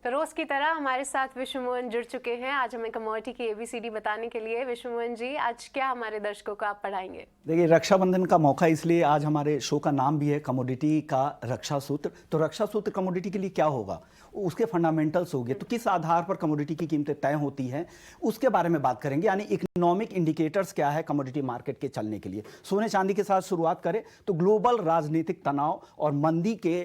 तो रोज की तरह हमारे साथ विश्व मोहन जुड़ चुके हैं आज हमें कमोडिटी की एबीसीडी बताने के लिए। विश्व मोहन जी, आज क्या हमारे दर्शकों को आप पढ़ाएंगे? देखिए, रक्षाबंधन का मौका, इसलिए आज हमारे शो का नाम भी है कमोडिटी का रक्षा सूत्र। तो रक्षा सूत्र कमोडिटी के लिए क्या होगा, उसके फंडामेंटल्स होंगे, तो किस आधार पर कमोडिटी की कीमतें तय होती हैं, उसके बारे में बात करेंगे। यानी इकोनॉमिक इंडिकेटर्स क्या है कमोडिटी मार्केट के चलने के लिए। सोने चांदी के साथ शुरुआत करें तो ग्लोबल राजनीतिक तनाव और मंदी के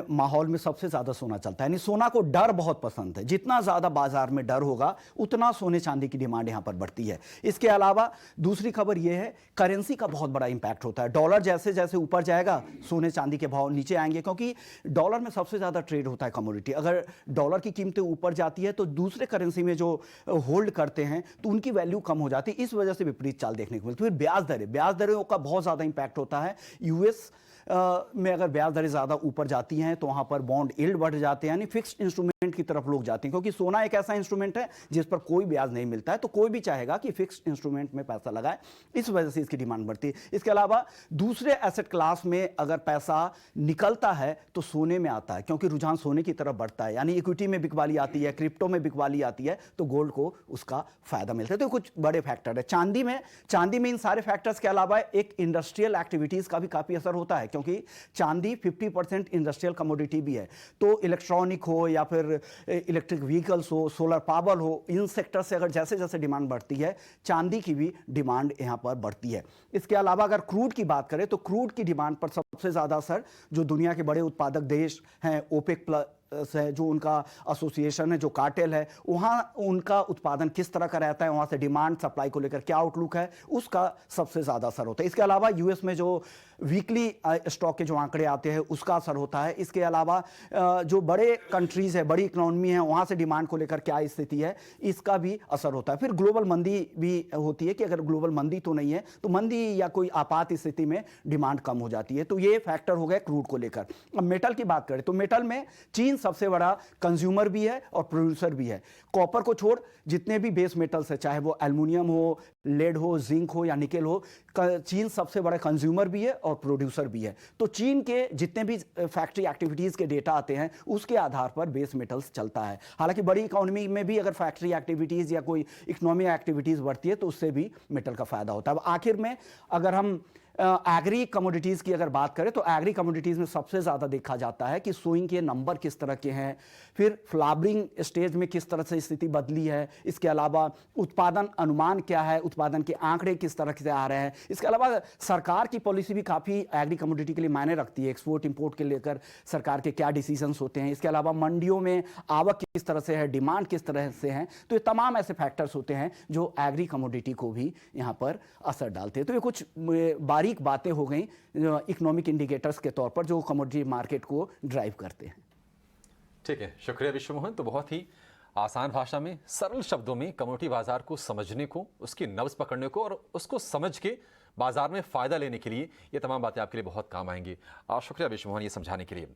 माहौल में सबसे ज्यादा सोना चलता है। यानी सोना को डर बहुत पसंद है। जितना ज्यादा बाजार में डर होगा उतना सोने चांदी की डिमांड यहां पर बढ़ती है। इसके अलावा दूसरी खबर यह है, करेंसी का बहुत बड़ा इंपैक्ट होता है। डॉलर जैसे जैसे ऊपर जाएगा सोने चांदी के भाव नीचे आएंगे, क्योंकि डॉलर में सबसे ज्यादा ट्रेड होता है कमोडिटी। अगर डॉलर की कीमतें ऊपर जाती है तो दूसरे करेंसी में जो होल्ड करते हैं तो उनकी वैल्यू कम हो जाती है। इस वजह से विपरीत चाल देखने को मिलती है। फिर ब्याज दरें का बहुत ज्यादा इंपैक्ट होता है। यूएस में अगर ब्याज दरें ज्यादा ऊपर जाती हैं तो वहां पर बॉन्ड यील्ड बढ़ जाते हैं, यानी फिक्स्ड इंस्ट्रूमेंट की तरफ लोग जाते हैं, क्योंकि सोना एक ऐसा इंस्ट्रूमेंट है जिस पर कोई ब्याज नहीं मिलता है, तो कोई भी चाहेगा कि फिक्स्ड इंस्ट्रूमेंट में पैसा लगाए। इस वजह से इसकी डिमांड बढ़ती है। इसके अलावा दूसरे एसेट क्लास में अगर पैसा निकलता है तो सोने में आता है, क्योंकि रुझान सोने की तरफ बढ़ता है। यानी इक्विटी में बिकवाली आती है, क्रिप्टो में बिकवाली आती है, तो गोल्ड को उसका फायदा मिलता है। तो कुछ बड़े फैक्टर है। चांदी में इन सारे फैक्टर्स के अलावा एक इंडस्ट्रियल एक्टिविटीज का भी काफी असर होता है, क्योंकि चांदी 50% इंडस्ट्रियल कमोडिटी भी है। तो इलेक्ट्रॉनिक हो या फिर इलेक्ट्रिक व्हीकल्स हो, सोलर पावर हो, इन सेक्टर से अगर जैसे जैसे डिमांड बढ़ती है चांदी की भी डिमांड यहां पर बढ़ती है। इसके अलावा अगर क्रूड की बात करें तो क्रूड की डिमांड पर सबसे ज्यादा असर जो दुनिया के बड़े उत्पादक देश हैं, ओपेक प्लस है, जो उनका एसोसिएशन है, जो कार्टेल है, वहां उनका उत्पादन किस तरह का रहता है, वहां से डिमांड सप्लाई को लेकर क्या आउटलुक है, उसका सबसे ज्यादा असर होता है। इसके अलावा यूएस में जो वीकली स्टॉक के जो आंकड़े आते हैं उसका असर होता है। इसके अलावा जो बड़े कंट्रीज है, बड़ी इकोनॉमी है, वहां से डिमांड को लेकर क्या स्थिति है, इसका भी असर होता है। फिर ग्लोबल मंदी भी होती है कि अगर ग्लोबल मंदी तो नहीं है तो मंदी या कोई आपात स्थिति में डिमांड कम हो जाती है। तो ये फैक्टर हो गए क्रूड को लेकर। अब मेटल की बात करें तो मेटल में चीन सबसे बड़ा कंज्यूमर भी है और प्रोड्यूसर भी है। कॉपर को छोड़ जितने भी बेस मेटल्स है, चाहे वो एल्युमिनियम हो, लेड हो, जिंक हो या निकेल हो, चीन सबसे बड़ा कंज्यूमर भी है और प्रोड्यूसर भी है। तो चीन के जितने भी फैक्ट्री एक्टिविटीज के डेटा आते हैं उसके आधार पर बेस मेटल्स चलता है। हालांकि बड़ी इकोनॉमी में भी अगर फैक्ट्री एक्टिविटीज या कोई इकोनॉमिक एक्टिविटीज बढ़ती है तो उससे भी मेटल का फायदा होता है। अब आखिर में अगर हम एग्री कमोडिटीज की अगर बात करें तो एग्री कमोडिटीज में सबसे ज्यादा देखा जाता है कि सोइंग के नंबर किस तरह के हैं, फिर फ्लावरिंग स्टेज में किस तरह से स्थिति बदली है, इसके अलावा उत्पादन अनुमान क्या है, उत्पादन के आंकड़े किस तरह से आ रहे हैं। इसके अलावा सरकार की पॉलिसी भी काफी एग्री कमोडिटी के लिए मायने रखती है। एक्सपोर्ट इंपोर्ट के लेकर सरकार के क्या डिसीजंस होते हैं, इसके अलावा मंडियों में आवक किस तरह से है, डिमांड किस तरह से है। तो ये तमाम ऐसे फैक्टर्स होते हैं जो एग्री कमोडिटी को भी यहाँ पर असर डालते हैं। तो ये कुछ बारीक बातें हो गई इकोनॉमिक इंडिकेटर्स के तौर पर जो कमोडिटी मार्केट को ड्राइव करते हैं। ठीक है, शुक्रिया विश्व मोहन। तो बहुत ही आसान भाषा में, सरल शब्दों में कमोडिटी बाजार को समझने को, उसकी नब्ज पकड़ने को और उसको समझ के बाजार में फायदा लेने के लिए ये तमाम बातें आपके लिए बहुत काम आएंगी। शुक्रिया विश्व मोहन ये समझाने के लिए।